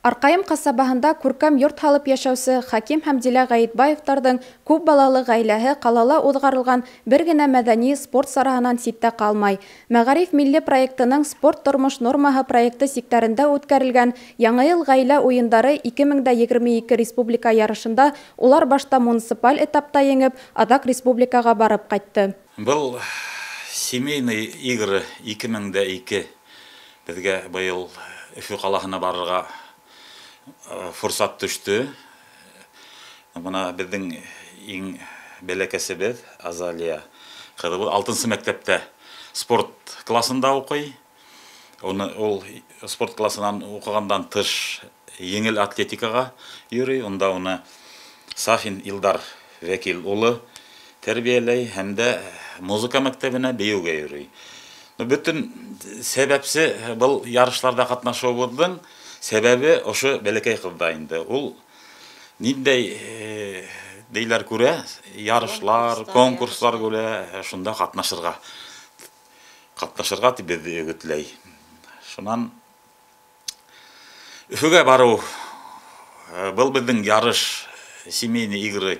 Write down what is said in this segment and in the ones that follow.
Арқайым қасабаһында күркәм йорт халып яшәүсе Хаким һәм Дилә Гаетбаевтарҙың күп балалы ғаиләһе ҡалала уҙғарылған бер генә мәҙәни спорт сараһынан ситтә ҡалмай. Мәғариф милли проектының спорт тормош нормаһы проекты сиктәрендә үткәрелгән Яңы йыл ғаилә уйындары 2022 республика ярышында улар башта муниципаль этапта еңеп, адак республикаға барып ҡайтты. Был семейный игры 2002 беҙгә быйыл Өфө ҡалаһына барырға форсат төштө. Бына беҙҙең иң бәләкәсебеҙ Азалия ҡыҙыбыҙ 6-нсы мәктәптә спорт классында уҡый. Ул спорт классынан уҡығандан тыш еңел атлетикаға йөрөй. Унда уны Сафин Илдар Вәкил улы тәрбиәләй һәм дә музыка мәктәбенә бейеүгә йөрөй. Бөтөн сәбәпсе был ярышларда ҡатнашыуыбыҙҙың сәбәбе ошо бәләкәй ҡыҙҙа инде. Ул ниндәй дейләр күрә, ярышлар, конкурслар күрә, шунда ҡатнашырға тип беҙҙе өгөтләй. Шунан Өфөгә барыу, был беҙҙең ярыш, семейный игры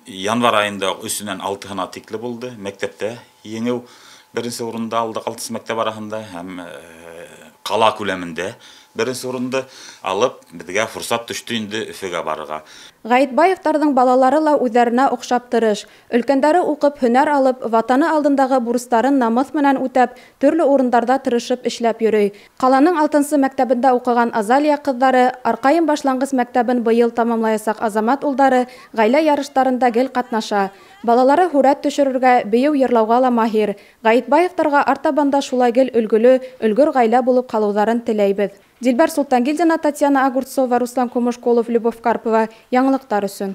январ айында 3-нән 6-һына тикле булды. Мәктәптә еңеү беренсе урында алдык 6 мәктәп араһында һәм ҡала күләмендә беренсе урынды алып, беҙгә форсат төштө инде Өфөгә барырға. Гаетбаевтарҙың балалары ла үҙҙәренә оҡшап тырыш. Өлкәндәре уҡып, һөнәр алып, ватаны алдындағы бурыстарын намыҫ менән үтәп, төрлө урындарҙа тырышып эшләп йөрөй. Ҡаланың 6-нсы мәктәбендә уҡыған Азалия ҡыҙҙары, Арҡайым башланғыс мәктәбен быйыл тамамлаясаҡ Азамат улдары ғаилә ярыштарында гел ҡатнаша. Балалары һүрәт төшөрөргә, бейеү йырлауға ла маһир. Гаетбаевтарға артабанда шулай гел өлгөлө, өлгөр ғаилә булып ҡалыуҙарын теләйбеҙ. Дилбәр Султангилдина, Татьяна Огурцова, Руслан Кумышколов, Любовь Карпова. Яңылыҡтар өсөн.